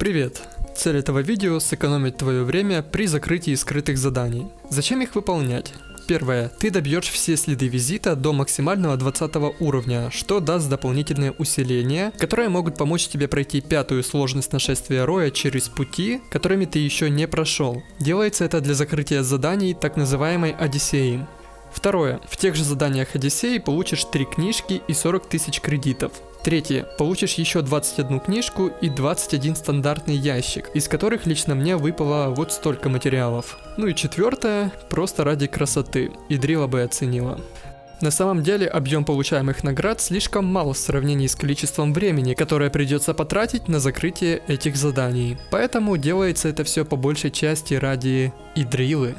Привет! Цель этого видео – сэкономить твое время при закрытии скрытых заданий. Зачем их выполнять? Первое. Ты добьешь все следы визита до максимального 20 уровня, что даст дополнительные усиления, которые могут помочь тебе пройти 5-ю сложность нашествия Роя через пути, которыми ты еще не прошел. Делается это для закрытия заданий так называемой Одиссеи. Второе. В тех же заданиях Одиссеи получишь 3 книжки и 40 тысяч кредитов. Третье. Получишь еще 21 книжку и 21 стандартный ящик, из которых лично мне выпало вот столько материалов. Ну и четвертое. Просто ради красоты. И Дрила бы оценила. На самом деле объем получаемых наград слишком мал в сравнении с количеством времени, которое придется потратить на закрытие этих заданий. Поэтому делается это все по большей части ради Идрилы.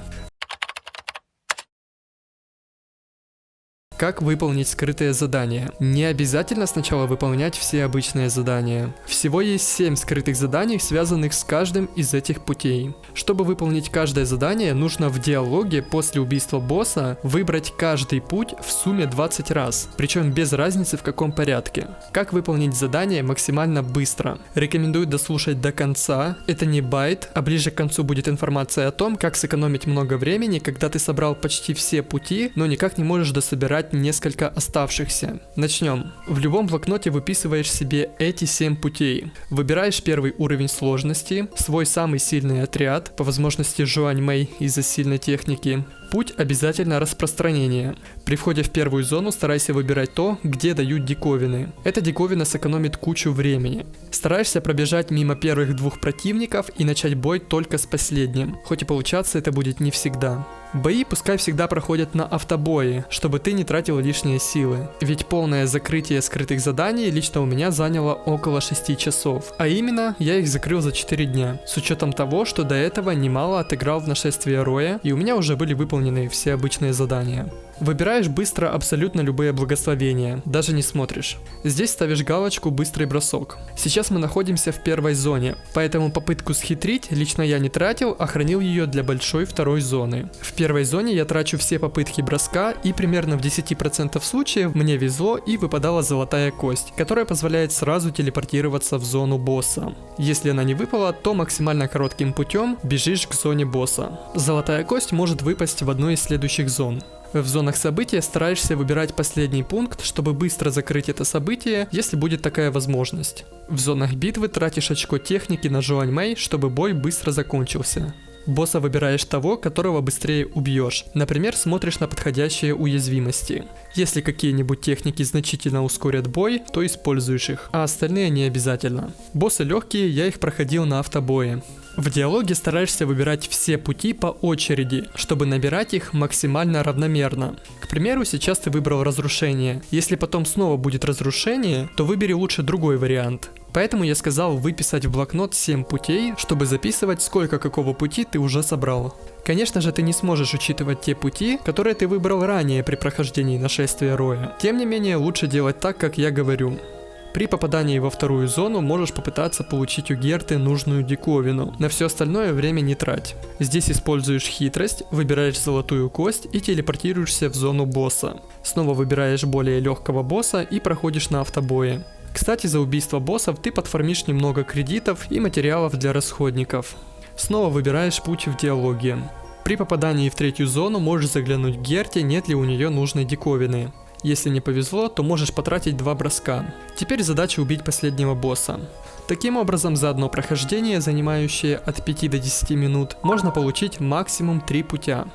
Как выполнить скрытые задания? Не обязательно сначала выполнять все обычные задания. Всего есть 7 скрытых заданий, связанных с каждым из этих путей. Чтобы выполнить каждое задание, нужно в диалоге после убийства босса выбрать каждый путь в сумме 20 раз, причем без разницы в каком порядке. Как выполнить задание максимально быстро? Рекомендую дослушать до конца. Это не байт, а ближе к концу будет информация о том, как сэкономить много времени, когда ты собрал почти все пути, но никак не можешь дособирать несколько оставшихся. Начнем. В любом блокноте выписываешь себе эти 7 путей. Выбираешь первый уровень сложности, свой самый сильный отряд, по возможности Жуань Мэй из-за сильной техники. Путь обязательно распространение. При входе в первую зону старайся выбирать то, где дают диковины. Эта диковина сэкономит кучу времени. Стараешься пробежать мимо первых 2 противников и начать бой только с последним, хоть и получаться это будет не всегда. Бои пускай всегда проходят на автобое, чтобы ты не тратил лишние силы. Ведь полное закрытие скрытых заданий лично у меня заняло около 6 часов. А именно, я их закрыл за 4 дня. С учетом того, что до этого немало отыграл в нашествие Роя, и у меня уже были выполнены все обычные задания. Выбираешь быстро абсолютно любые благословения, даже не смотришь. Здесь ставишь галочку «Быстрый бросок». Сейчас мы находимся в первой зоне, поэтому попытку схитрить лично я не тратил, а хранил ее для большой второй зоны. В первой зоне я трачу все попытки броска, и примерно в 10% случаев мне везло и выпадала золотая кость, которая позволяет сразу телепортироваться в зону босса. Если она не выпала, то максимально коротким путем бежишь к зоне босса. Золотая кость может выпасть в одной из следующих зон. В зонах события стараешься выбирать последний пункт, чтобы быстро закрыть это событие, если будет такая возможность. В зонах битвы тратишь очко техники на Жуань Мэй, чтобы бой быстро закончился. Босса выбираешь того, которого быстрее убьешь. Например, смотришь на подходящие уязвимости. Если какие-нибудь техники значительно ускорят бой, то используешь их, а остальные не обязательно. Боссы легкие, я их проходил на автобое. В диалоге стараешься выбирать все пути по очереди, чтобы набирать их максимально равномерно. К примеру, сейчас ты выбрал разрушение. Если потом снова будет разрушение, то выбери лучше другой вариант. Поэтому я сказал выписать в блокнот 7 путей, чтобы записывать, сколько какого пути ты уже собрал. Конечно же, ты не сможешь учитывать те пути, которые ты выбрал ранее при прохождении нашествия Роя. Тем не менее, лучше делать так, как я говорю. При попадании во вторую зону можешь попытаться получить у Герты нужную диковину. На все остальное время не трать. Здесь используешь хитрость, выбираешь золотую кость и телепортируешься в зону босса. Снова выбираешь более легкого босса и проходишь на автобое. Кстати, за убийство боссов ты подфармишь немного кредитов и материалов для расходников. Снова выбираешь путь в диалоге. При попадании в третью зону можешь заглянуть к Герте, нет ли у нее нужной диковины. Если не повезло, то можешь потратить 2 броска. Теперь задача убить последнего босса. Таким образом, за одно прохождение, занимающее от 5 до 10 минут, можно получить максимум 3 путя.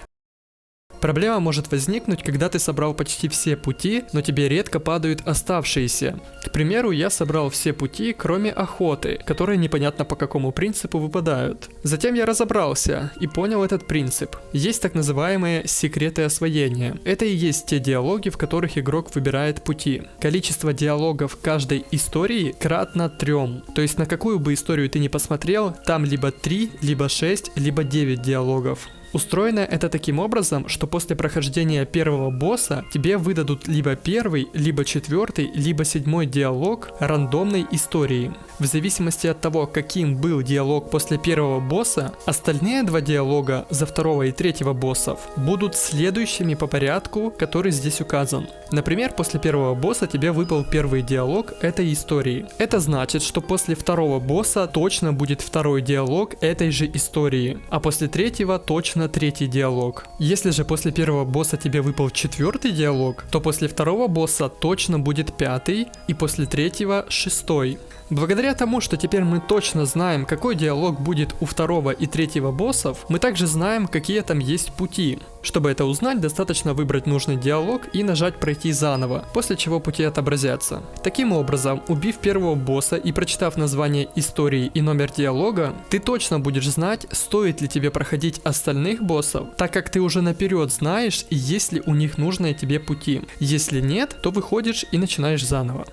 Проблема может возникнуть, когда ты собрал почти все пути, но тебе редко падают оставшиеся. К примеру, я собрал все пути, кроме охоты, которые непонятно по какому принципу выпадают. Затем я разобрался и понял этот принцип. Есть так называемые секреты освоения. Это и есть те диалоги, в которых игрок выбирает пути. Количество диалогов каждой истории кратно 3. То есть на какую бы историю ты ни посмотрел, там либо 3, либо 6, либо 9 диалогов. Устроено это таким образом, что после прохождения первого босса тебе выдадут либо первый, либо четвертый, либо седьмой диалог рандомной истории. В зависимости от того, каким был диалог после первого босса, остальные два диалога за второго и третьего боссов будут следующими по порядку, который здесь указан. Например, после первого босса тебе выпал первый диалог этой истории. Это значит, что после второго босса точно будет второй диалог этой же истории, а после третьего точно третий диалог. Если же после первого босса тебе выпал четвертый диалог, то после второго босса точно будет пятый и после третьего шестой. Благодаря тому, что теперь мы точно знаем, какой диалог будет у второго и третьего боссов, мы также знаем, какие там есть пути. Чтобы это узнать, достаточно выбрать нужный диалог и нажать «Пройти заново», после чего пути отобразятся. Таким образом, убив первого босса и прочитав название истории и номер диалога, ты точно будешь знать, стоит ли тебе проходить остальных боссов, так как ты уже наперед знаешь, есть ли у них нужные тебе пути. Если нет, то выходишь и начинаешь заново.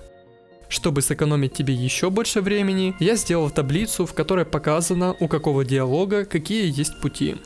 Чтобы сэкономить тебе еще больше времени, я сделал таблицу, в которой показано, у какого диалога какие есть пути.